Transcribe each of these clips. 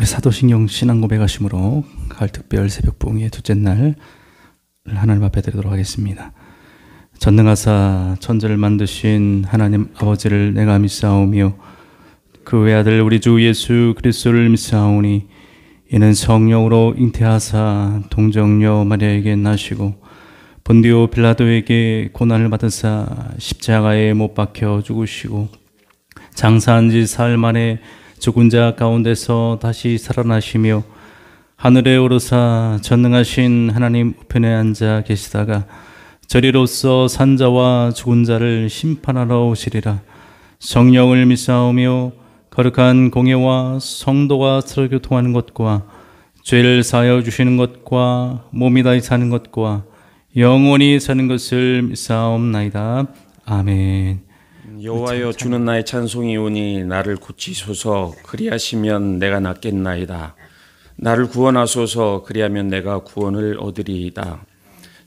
사도신경 신앙 고백하심으로 가을 특별 새벽 부흥의 둘째 날 하나님 앞에 드리도록 하겠습니다. 전능하사 천지를 만드신 하나님 아버지를 내가 믿사오며 그 외아들 우리 주 예수 그리스도를 믿사오니 이는 성령으로 잉태하사 동정녀 마리아에게 나시고 본디오 빌라도에게 고난을 받으사 십자가에 못 박혀 죽으시고 장사한 지 사흘 만에 죽은 자 가운데서 다시 살아나시며 하늘에 오르사 전능하신 하나님 우편에 앉아 계시다가 저리로서 산자와 죽은 자를 심판하러 오시리라. 성령을 믿사오며 거룩한 공예와 성도가 서로 교통하는 것과 죄를 사하여 주시는 것과 몸이 다시 사는 것과 영원히 사는 것을 믿사옵나이다. 아멘. 여호와여, 주는 나의 찬송이오니 나를 고치소서. 그리하시면 내가 낫겠나이다. 나를 구원하소서. 그리하면 내가 구원을 얻으리이다.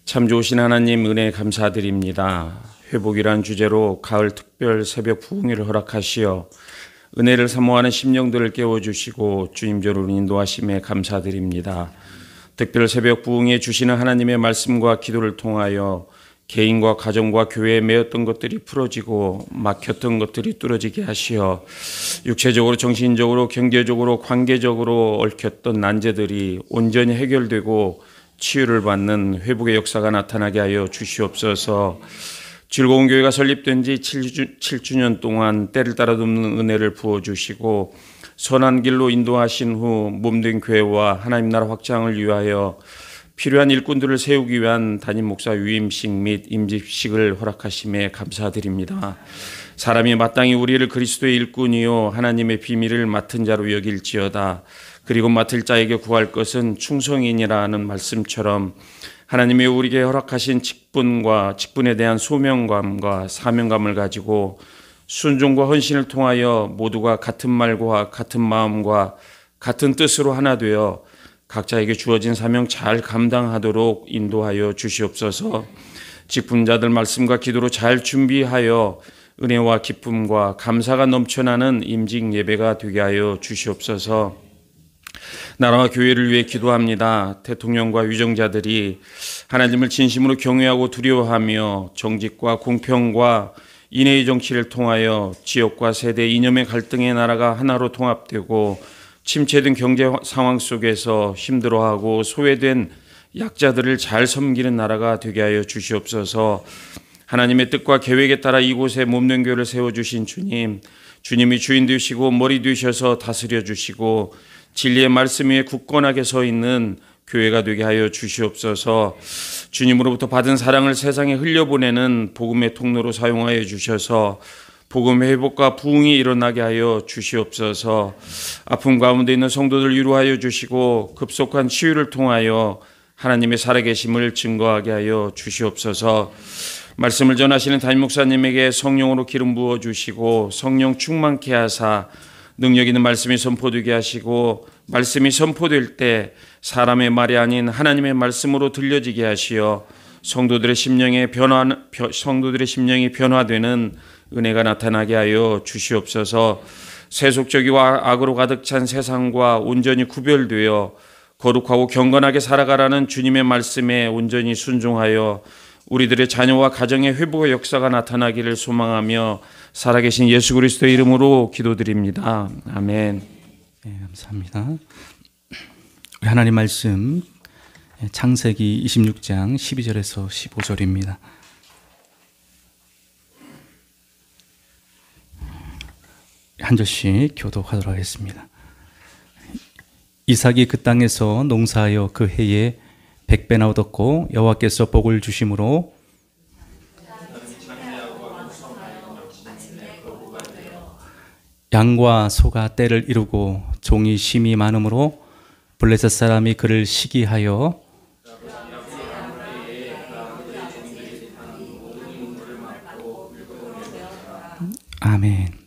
참 좋으신 하나님, 은혜 감사드립니다. 회복이란 주제로 가을 특별 새벽 부흥회를 허락하시어 은혜를 사모하는 심령들을 깨워주시고 주임저로 인도하심에 감사드립니다. 특별 새벽 부흥회 주시는 하나님의 말씀과 기도를 통하여 개인과 가정과 교회에 매였던 것들이 풀어지고 막혔던 것들이 뚫어지게 하시어 육체적으로, 정신적으로, 경제적으로, 관계적으로 얽혔던 난제들이 온전히 해결되고 치유를 받는 회복의 역사가 나타나게 하여 주시옵소서. 즐거운 교회가 설립된 지 7주년 동안 때를 따라 돕는 은혜를 부어주시고 선한 길로 인도하신 후 몸된 교회와 하나님 나라 확장을 위하여 필요한 일꾼들을 세우기 위한 담임 목사 위임식 및 임직식을 허락하심에 감사드립니다. 사람이 마땅히 우리를 그리스도의 일꾼이요 하나님의 비밀을 맡은 자로 여길지어다. 그리고 맡을 자에게 구할 것은 충성이니라는 말씀처럼 하나님이 우리에게 허락하신 직분에 대한 소명감과 사명감을 가지고 순종과 헌신을 통하여 모두가 같은 말과 같은 마음과 같은 뜻으로 하나 되어 각자에게 주어진 사명 잘 감당하도록 인도하여 주시옵소서. 직분자들 말씀과 기도로 잘 준비하여 은혜와 기쁨과 감사가 넘쳐나는 임직 예배가 되게 하여 주시옵소서. 나라와 교회를 위해 기도합니다. 대통령과 위정자들이 하나님을 진심으로 경외하고 두려워하며 정직과 공평과 인애의 정치를 통하여 지역과 세대 이념의 갈등의 나라가 하나로 통합되고 침체된 경제 상황 속에서 힘들어하고 소외된 약자들을 잘 섬기는 나라가 되게 하여 주시옵소서. 하나님의 뜻과 계획에 따라 이곳에 몸된 교회를 세워주신 주님, 주님이 주인 되시고 머리 되셔서 다스려 주시고 진리의 말씀 위에 굳건하게 서 있는 교회가 되게 하여 주시옵소서. 주님으로부터 받은 사랑을 세상에 흘려보내는 복음의 통로로 사용하여 주셔서 복음의 회복과 부흥이 일어나게 하여 주시옵소서. 아픔 가운데 있는 성도들 위로하여 주시고 급속한 치유를 통하여 하나님의 살아계심을 증거하게 하여 주시옵소서. 말씀을 전하시는 담임 목사님에게 성령으로 기름 부어 주시고 성령 충만케 하사 능력 있는 말씀이 선포되게 하시고 말씀이 선포될 때 사람의 말이 아닌 하나님의 말씀으로 들려지게 하시어 성도들의 심령이 변화되는 은혜가 나타나게 하여 주시옵소서. 세속적이고 악으로 가득 찬 세상과 온전히 구별되어 거룩하고 경건하게 살아가라는 주님의 말씀에 온전히 순종하여 우리들의 자녀와 가정의 회복의 역사가 나타나기를 소망하며 살아계신 예수 그리스도의 이름으로 기도드립니다. 아멘. 네, 감사합니다. 우리 하나님 말씀 창세기 26장 12절에서 15절입니다. 한 절씩 교독하도록 하겠습니다. 이삭이 그 땅에서 농사하여 그 해에 100배나 얻었고 여호와께서 복을 주심으로 양과 소가 떼를 이루고 종이 심이 많으므로 블레셋 사람이 그를 시기하여 아멘.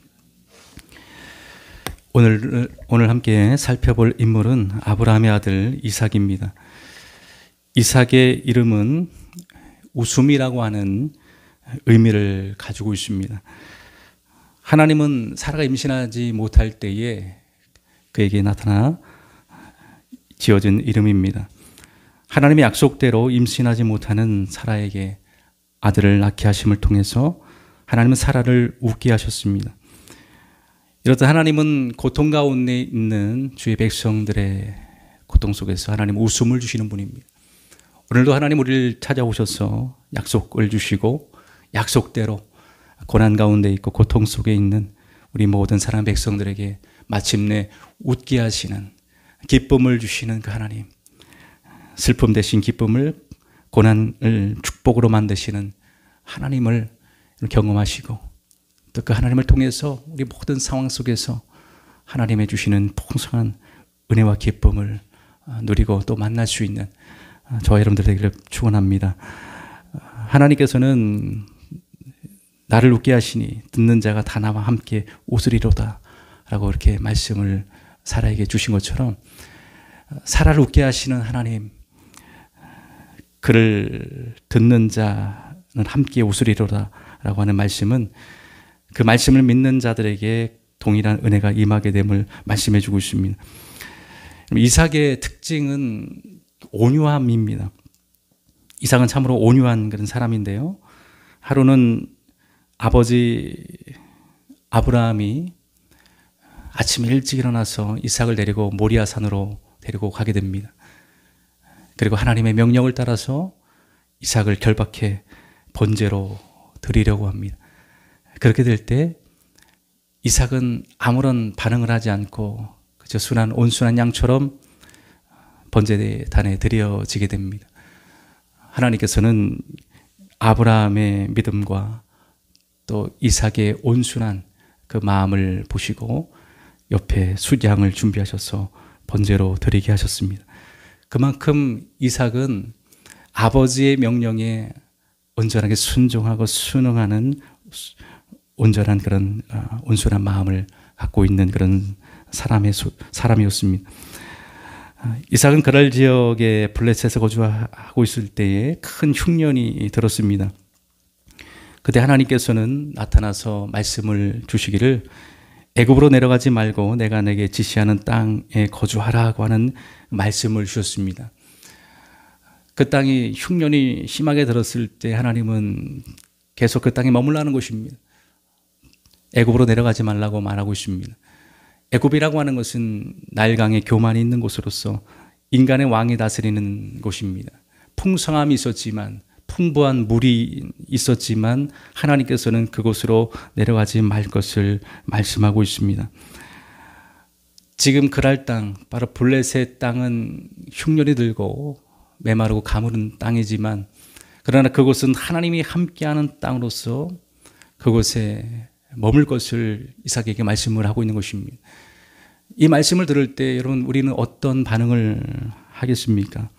오늘 함께 살펴볼 인물은 아브라함의 아들 이삭입니다. 이삭의 이름은 웃음이라고 하는 의미를 가지고 있습니다. 하나님은 사라가 임신하지 못할 때에 그에게 나타나 지어진 이름입니다. 하나님의 약속대로 임신하지 못하는 사라에게 아들을 낳게 하심을 통해서 하나님은 사라를 웃게 하셨습니다. 이렇듯 하나님은 고통 가운데 있는 주의 백성들의 고통 속에서 하나님 웃음을 주시는 분입니다. 오늘도 하나님 우리를 찾아오셔서 약속을 주시고 약속대로 고난 가운데 있고 고통 속에 있는 우리 모든 사람 백성들에게 마침내 웃게 하시는 기쁨을 주시는 그 하나님, 슬픔 대신 기쁨을, 고난을 축복으로 만드시는 하나님을 경험하시고 또 그 하나님을 통해서 우리 모든 상황 속에서 하나님의 주시는 풍성한 은혜와 기쁨을 누리고 또 만날 수 있는 저와 여러분들 되기를 축원합니다. 하나님께서는 나를 웃게 하시니 듣는 자가 다 나와 함께 웃으리로다 라고 이렇게 말씀을 사라에게 주신 것처럼 사라를 웃게 하시는 하나님, 그를 듣는 자는 함께 웃으리로다 라고 하는 말씀은 그 말씀을 믿는 자들에게 동일한 은혜가 임하게 됨을 말씀해 주고 있습니다. 이삭의 특징은 온유함입니다. 이삭은 참으로 온유한 그런 사람인데요. 하루는 아버지 아브라함이 아침에 일찍 일어나서 이삭을 데리고 모리아 산으로 데리고 가게 됩니다. 그리고 하나님의 명령을 따라서 이삭을 결박해 번제로 드리려고 합니다. 그렇게 될 때 이삭은 아무런 반응을 하지 않고 그저 온순한 양처럼 번제단에 드려지게 됩니다. 하나님께서는 아브라함의 믿음과 또 이삭의 온순한 그 마음을 보시고 옆에 숫양을 준비하셔서 번제로 드리게 하셨습니다. 그만큼 이삭은 아버지의 명령에 온전하게 순종하고 순응하는 온전한 그런 온순한 마음을 갖고 있는 그런 사람이었습니다. 이삭은 그랄 지역의 블레셋에 거주하고 있을 때에 큰 흉년이 들었습니다. 그때 하나님께서는 나타나서 말씀을 주시기를 애굽으로 내려가지 말고 내가 내게 지시하는 땅에 거주하라고 하는 말씀을 주셨습니다. 그 땅이 흉년이 심하게 들었을 때 하나님은 계속 그 땅에 머물라는 것입니다. 애굽으로 내려가지 말라고 말하고 있습니다. 애굽이라고 하는 것은 나일강의 교만이 있는 곳으로서 인간의 왕이 다스리는 곳입니다. 풍성함이 있었지만, 풍부한 물이 있었지만 하나님께서는 그곳으로 내려가지 말 것을 말씀하고 있습니다. 지금 그랄 땅, 바로 블레셋 땅은 흉년이 들고 메마르고 가무른 땅이지만, 그러나 그곳은 하나님이 함께하는 땅으로서 그곳에 머물 것을 이삭에게 말씀을 하고 있는 것입니다. 이 말씀을 들을 때 여러분, 우리는 어떤 반응을 하겠습니까?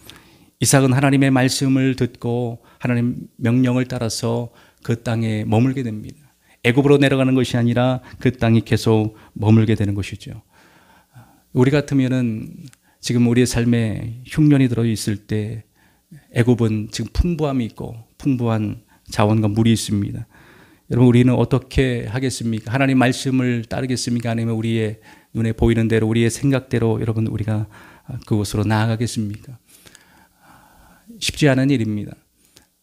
이삭은 하나님의 말씀을 듣고 하나님 명령을 따라서 그 땅에 머물게 됩니다. 애굽으로 내려가는 것이 아니라 그 땅이 계속 머물게 되는 것이죠. 우리 같으면은 지금 우리의 삶에 흉년이 들어 있을 때 애굽은 지금 풍부함이 있고 풍부한 자원과 물이 있습니다. 여러분, 우리는 어떻게 하겠습니까? 하나님 말씀을 따르겠습니까? 아니면 우리의 눈에 보이는 대로, 우리의 생각대로 여러분 우리가 그곳으로 나아가겠습니까? 쉽지 않은 일입니다.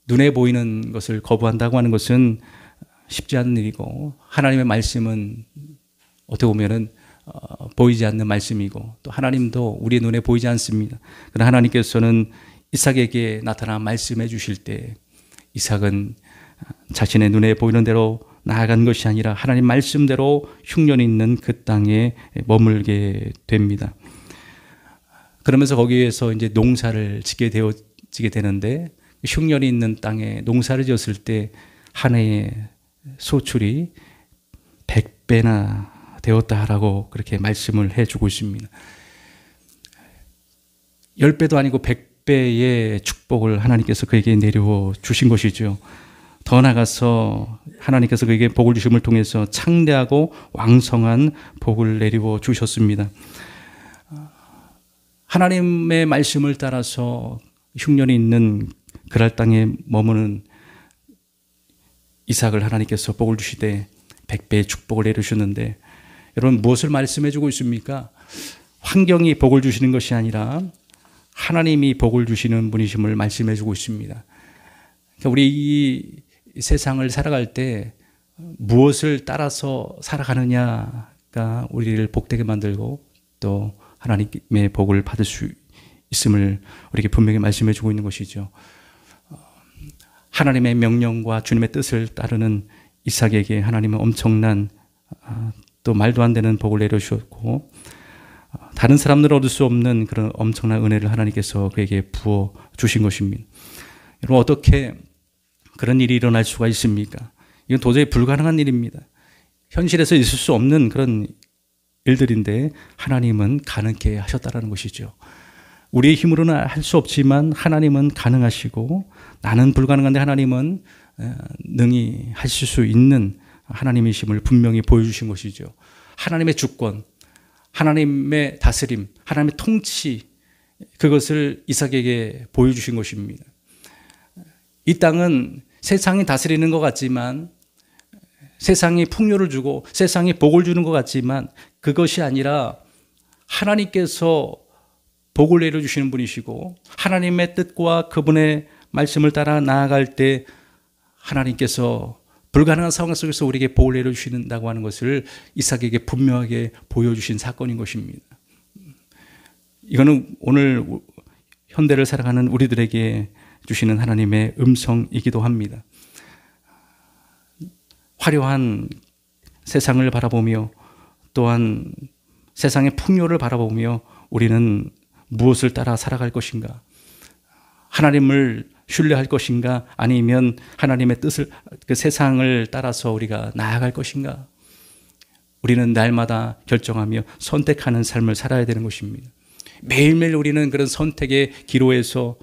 눈에 보이는 것을 거부한다고 하는 것은 쉽지 않은 일이고, 하나님의 말씀은 어떻게 보면은 보이지 않는 말씀이고, 또 하나님도 우리의 눈에 보이지 않습니다. 그러나 하나님께서는 이삭에게 나타나 말씀해 주실 때 이삭은 자신의 눈에 보이는 대로 나아간 것이 아니라 하나님 말씀대로 흉년이 있는 그 땅에 머물게 됩니다. 그러면서 거기에서 이제 농사를 지게 되는데, 흉년이 있는 땅에 농사를 지었을 때 한 해의 소출이 100배나 되었다라고 그렇게 말씀을 해주고 있습니다. 10배도 아니고 100배의 축복을 하나님께서 그에게 내려 주신 것이죠. 더 나아가서 하나님께서 그에게 복을 주심을 통해서 창대하고 왕성한 복을 내리워 주셨습니다. 하나님의 말씀을 따라서 흉년이 있는 그랄 땅에 머무는 이삭을 하나님께서 복을 주시되 100배의 축복을 내려주셨는데, 여러분 무엇을 말씀해 주고 있습니까? 환경이 복을 주시는 것이 아니라 하나님이 복을 주시는 분이심을 말씀해 주고 있습니다. 그러니까 우리 이 세상을 살아갈 때 무엇을 따라서 살아가느냐가 우리를 복되게 만들고 또 하나님의 복을 받을 수 있음을 우리에게 분명히 말씀해 주고 있는 것이죠. 하나님의 명령과 주님의 뜻을 따르는 이삭에게 하나님은 엄청난 또 말도 안 되는 복을 내려주셨고 다른 사람들은 얻을 수 없는 그런 엄청난 은혜를 하나님께서 그에게 부어 주신 것입니다. 여러분, 어떻게 그런 일이 일어날 수가 있습니까? 이건 도저히 불가능한 일입니다. 현실에서 있을 수 없는 그런 일들인데 하나님은 가능케 하셨다는 것이죠. 우리의 힘으로는 할 수 없지만 하나님은 가능하시고 나는 불가능한데 하나님은 능히 하실 수 있는 하나님이심을 분명히 보여주신 것이죠. 하나님의 주권, 하나님의 다스림, 하나님의 통치, 그것을 이삭에게 보여주신 것입니다. 이 땅은 세상이 다스리는 것 같지만, 세상이 풍요를 주고 세상이 복을 주는 것 같지만 그것이 아니라 하나님께서 복을 내려주시는 분이시고 하나님의 뜻과 그분의 말씀을 따라 나아갈 때 하나님께서 불가능한 상황 속에서 우리에게 복을 내려주신다고 하는 것을 이삭에게 분명하게 보여주신 사건인 것입니다. 이거는 오늘 현대를 살아가는 우리들에게 주시는 하나님의 음성이기도 합니다. 화려한 세상을 바라보며 또한 세상의 풍요를 바라보며 우리는 무엇을 따라 살아갈 것인가? 하나님을 신뢰할 것인가? 아니면 하나님의 뜻을, 그 세상을 따라서 우리가 나아갈 것인가? 우리는 날마다 결정하며 선택하는 삶을 살아야 되는 것입니다. 매일매일 우리는 그런 선택의 기로에서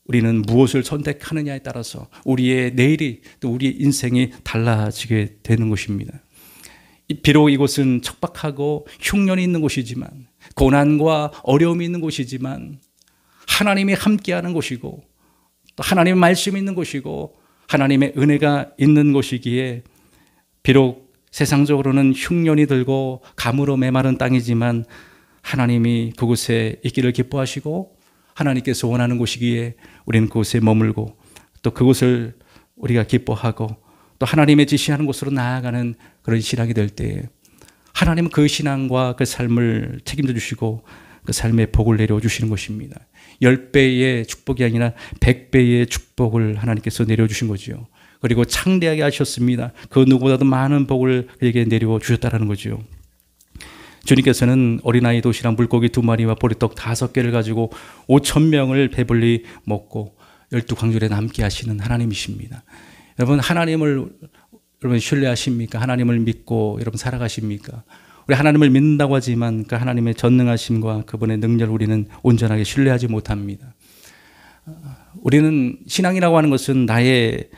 우리는 무엇을 선택하느냐에 따라서 우리의 내일이 또 우리의 인생이 달라지게 되는 것입니다. 비록 이곳은 척박하고 흉년이 있는 곳이지만, 고난과 어려움이 있는 곳이지만 하나님이 함께하는 곳이고 또 하나님의 말씀이 있는 곳이고 하나님의 은혜가 있는 곳이기에 비록 세상적으로는 흉년이 들고 가무로 메마른 땅이지만 하나님이 그곳에 있기를 기뻐하시고 하나님께서 원하는 곳이기에 우리는 그곳에 머물고 또 그곳을 우리가 기뻐하고 또 하나님의 지시하는 곳으로 나아가는 그런 신앙이 될 때 하나님은 그 신앙과 그 삶을 책임져 주시고 그 삶의 복을 내려주시는 것입니다. 10배의 축복이 아니라 100배의 축복을 하나님께서 내려주신 거죠. 그리고 창대하게 하셨습니다. 그 누구보다도 많은 복을 그에게 내려주셨다는 거죠. 주님께서는 어린아이 도시락 물고기 2마리와 보리떡 5개를 가지고 5,000명을 배불리 먹고 12광줄에 남게 하시는 하나님이십니다. 여러분, 하나님을 여러분 신뢰하십니까? 하나님을 믿고 여러분 살아가십니까? 우리 하나님을 믿는다고 하지만 그 하나님의 전능하심과 그분의 능력을 우리는 온전하게 신뢰하지 못합니다. 우리는 신앙이라고 하는 것은 나의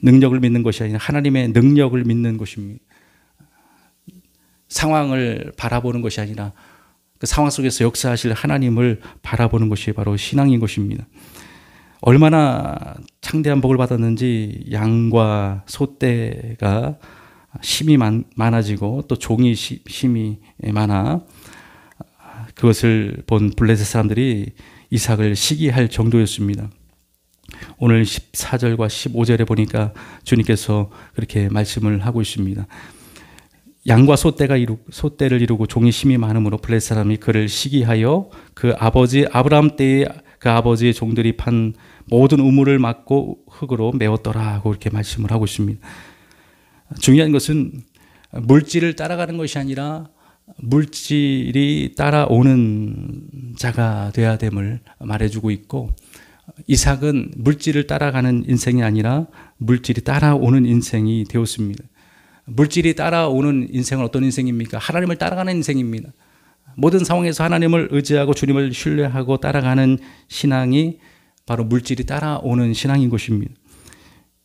능력을 믿는 것이 아니라 하나님의 능력을 믿는 것입니다. 상황을 바라보는 것이 아니라 그 상황 속에서 역사하실 하나님을 바라보는 것이 바로 신앙인 것입니다. 얼마나 창대한 복을 받았는지 양과 소떼가 심이 많아지고 또 종이 심이 많아 그것을 본 블레셋 사람들이 이삭을 시기할 정도였습니다. 오늘 14절과 15절에 보니까 주님께서 그렇게 말씀을 하고 있습니다. 양과 소떼를 이루고 종이 심이 많음으로 블레셋 사람이 그를 시기하여 그 아버지 아브라함 때에 그 아버지의 종들이 판 모든 우물을 막고 흙으로 메웠더라 하고 이렇게 말씀을 하고 있습니다. 중요한 것은 물질을 따라가는 것이 아니라 물질이 따라오는 자가 되어야 됨을 말해주고 있고, 이삭은 물질을 따라가는 인생이 아니라 물질이 따라오는 인생이 되었습니다. 물질이 따라오는 인생은 어떤 인생입니까? 하나님을 따라가는 인생입니다. 모든 상황에서 하나님을 의지하고 주님을 신뢰하고 따라가는 신앙이 바로 물질이 따라오는 신앙인 것입니다.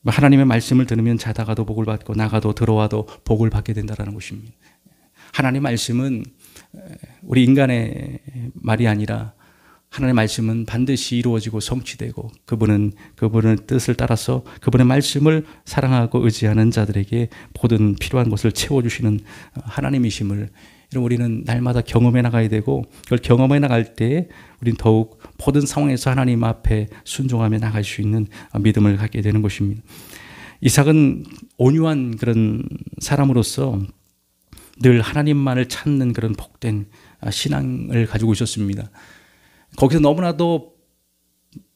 하나님의 말씀을 들으면 자다가도 복을 받고 나가도 들어와도 복을 받게 된다는 것입니다. 하나님의 말씀은 우리 인간의 말이 아니라 하나님의 말씀은 반드시 이루어지고 성취되고 그분의 뜻을 따라서 그분의 말씀을 사랑하고 의지하는 자들에게 모든 필요한 것을 채워주시는 하나님이심을 이런 우리는 날마다 경험해 나가야 되고, 그걸 경험해 나갈 때 우리는 더욱 모든 상황에서 하나님 앞에 순종하며 나갈 수 있는 믿음을 갖게 되는 것입니다. 이삭은 온유한 그런 사람으로서 늘 하나님만을 찾는 그런 복된 신앙을 가지고 있었습니다. 거기서 너무나도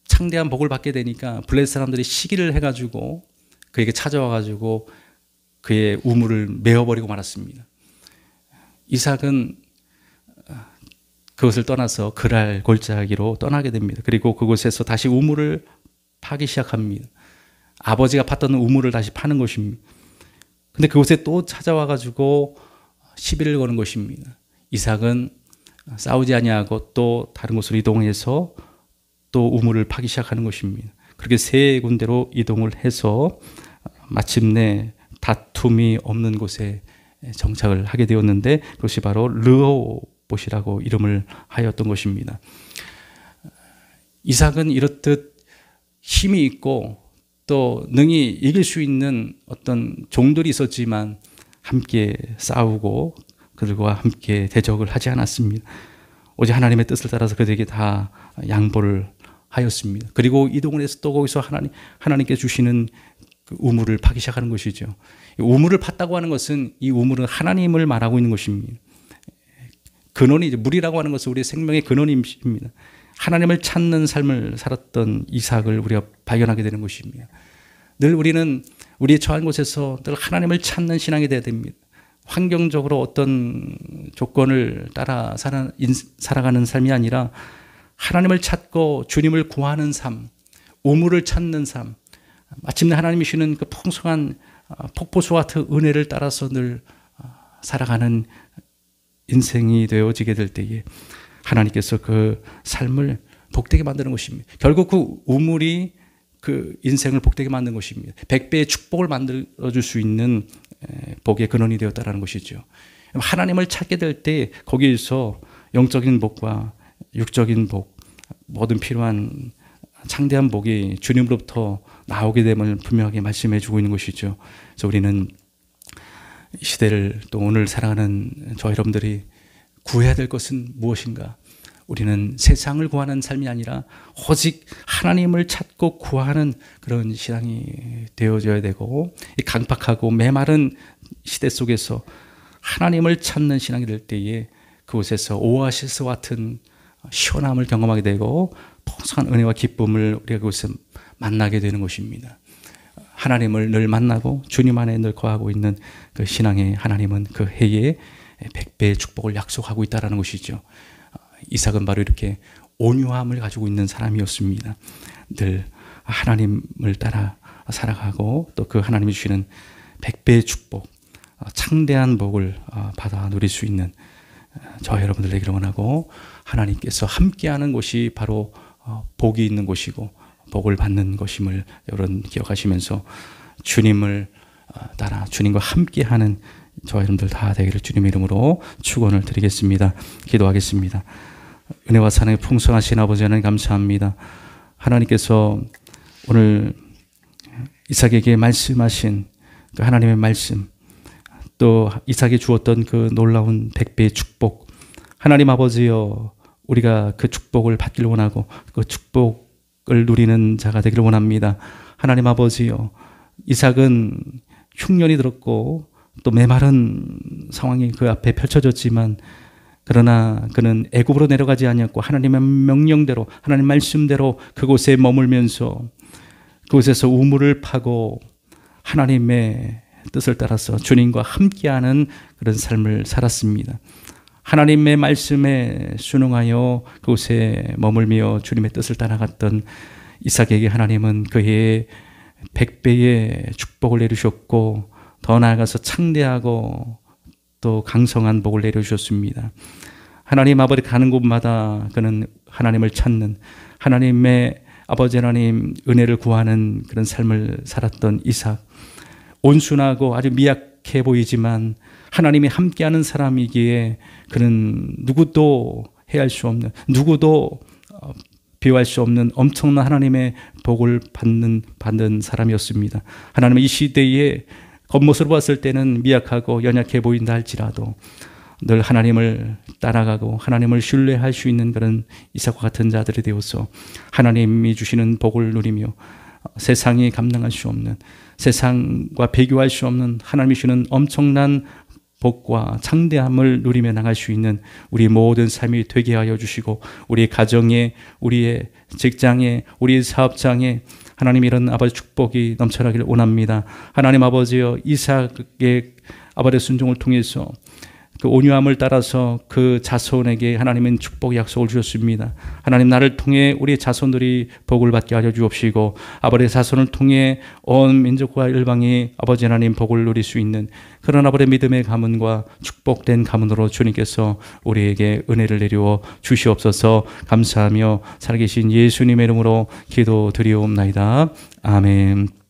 창대한 복을 받게 되니까 블레셋 사람들이 시기를 해가지고 그에게 찾아와가지고 그의 우물을 메어버리고 말았습니다. 이삭은 그것을 떠나서 그랄 골짜기로 떠나게 됩니다. 그리고 그곳에서 다시 우물을 파기 시작합니다. 아버지가 팠던 우물을 다시 파는 것입니다. 근데 그곳에 또 찾아와가지고 시비를 거는 것입니다. 이삭은 싸우지 아니하고 또 다른 곳으로 이동해서 또 우물을 파기 시작하는 것입니다. 그렇게 세 군데로 이동을 해서 마침내 다툼이 없는 곳에 정착을 하게 되었는데, 그것이 바로 르호봇이라고 이름을 하였던 것입니다. 이삭은 이렇듯 힘이 있고 또 능히 이길 수 있는 어떤 종들이 있었지만 함께 싸우고 그들과 함께 대적을 하지 않았습니다. 오직 하나님의 뜻을 따라서 그들에게 다 양보를 하였습니다. 그리고 이동을 해서 또 거기서 하나님께 주시는 그 우물을 파기 시작하는 것이죠. 우물을 팠다고 하는 것은, 이 우물은 하나님을 말하고 있는 것입니다. 근원이 이제 물이라고 하는 것은 우리의 생명의 근원입니다. 하나님을 찾는 삶을 살았던 이삭을 우리가 발견하게 되는 것입니다. 늘 우리는 우리의 처한 곳에서 늘 하나님을 찾는 신앙이 되어야 됩니다. 환경적으로 어떤 조건을 따라 살아가는 삶이 아니라 하나님을 찾고 주님을 구하는 삶, 우물을 찾는 삶, 마침내 하나님이 주시는 그 풍성한 폭포수와 같은 은혜를 따라서 늘 살아가는 인생이 되어지게 될 때에 하나님께서 그 삶을 복되게 만드는 것입니다. 결국 그 우물이 그 인생을 복되게 만든 것입니다. 100배의 축복을 만들어줄 수 있는 복의 근원이 되었다는 것이죠. 하나님을 찾게 될 때 거기에서 영적인 복과 육적인 복, 모든 필요한 창대한 복이 주님으로부터 나오게 됨을 분명하게 말씀해 주고 있는 것이죠. 그래서 우리는 이 시대를, 또 오늘 살아가는 저 여러분들이 구해야 될 것은 무엇인가? 우리는 세상을 구하는 삶이 아니라 오직 하나님을 찾고 구하는 그런 신앙이 되어져야 되고, 이 강팍하고 메마른 시대 속에서 하나님을 찾는 신앙이 될 때에 그곳에서 오아시스 같은 시원함을 경험하게 되고 풍성한 은혜와 기쁨을 우리가 그곳에서 만나게 되는 것입니다. 하나님을 늘 만나고 주님 안에 늘 거하고 있는 그 신앙의 하나님은 그 해에 100배의 축복을 약속하고 있다는 것이죠. 이삭은 바로 이렇게 온유함을 가지고 있는 사람이었습니다. 늘 하나님을 따라 살아가고 또 그 하나님이 주시는 100배의 축복, 창대한 복을 받아 누릴 수 있는 저 여러분들 되기를 원하고, 하나님께서 함께하는 곳이 바로 복이 있는 곳이고 복을 받는 것임을 여러분 기억하시면서 주님을 따라 주님과 함께하는 저 여러분들 다 되기를 주님의 이름으로 축원을 드리겠습니다. 기도하겠습니다. 은혜와 사랑의 풍성하신 아버지 하나님 감사합니다. 하나님께서 오늘 이삭에게 말씀하신 그 하나님의 말씀, 또 이삭이 주었던 그 놀라운 100배의 축복, 하나님 아버지여, 우리가 그 축복을 받기를 원하고 그 축복을 누리는 자가 되기를 원합니다. 하나님 아버지여, 이삭은 흉년이 들었고 또 메마른 상황이 그 앞에 펼쳐졌지만, 그러나 그는 애굽으로 내려가지 아니었고 하나님의 명령대로, 하나님 말씀대로 그곳에 머물면서 그곳에서 우물을 파고 하나님의 뜻을 따라서 주님과 함께하는 그런 삶을 살았습니다. 하나님의 말씀에 순응하여 그곳에 머물며 주님의 뜻을 따라갔던 이삭에게 하나님은 그의 100배의 축복을 내리셨고, 더 나아가서 창대하고 또 강성한 복을 내려주셨습니다. 하나님 아버지 가는 곳마다 그는 하나님을 찾는, 하나님의 아버지 하나님 은혜를 구하는 그런 삶을 살았던 이삭, 온순하고 아주 미약해 보이지만 하나님이 함께하는 사람이기에 그는 누구도 해할 수 없는, 누구도 비교할 수 없는 엄청난 하나님의 복을 받는 사람이었습니다. 하나님의 이 시대에 겉모습으로 봤을 때는 미약하고 연약해 보인다 할지라도 늘 하나님을 따라가고 하나님을 신뢰할 수 있는 그런 이삭과 같은 자들이 되어서 하나님이 주시는 복을 누리며 세상이 감당할 수 없는, 세상과 비교할 수 없는 하나님이 주시는 엄청난 복과 창대함을 누리며 나갈 수 있는 우리 모든 삶이 되게 하여 주시고, 우리 가정에, 우리의 직장에, 우리의 사업장에 하나님 이런 아버지 축복이 넘쳐나기를 원합니다. 하나님 아버지여, 이삭의 아버지의 순종을 통해서 그 온유함을 따라서 그 자손에게 하나님은 축복 약속을 주셨습니다. 하나님, 나를 통해 우리 자손들이 복을 받게 하여 주옵시고, 아버지의 자손을 통해 온 민족과 일방이 아버지 하나님 복을 누릴 수 있는 그런 아버지의 믿음의 가문과 축복된 가문으로 주님께서 우리에게 은혜를 내려 주시옵소서. 감사하며 살아계신 예수님의 이름으로 기도드리옵나이다. 아멘.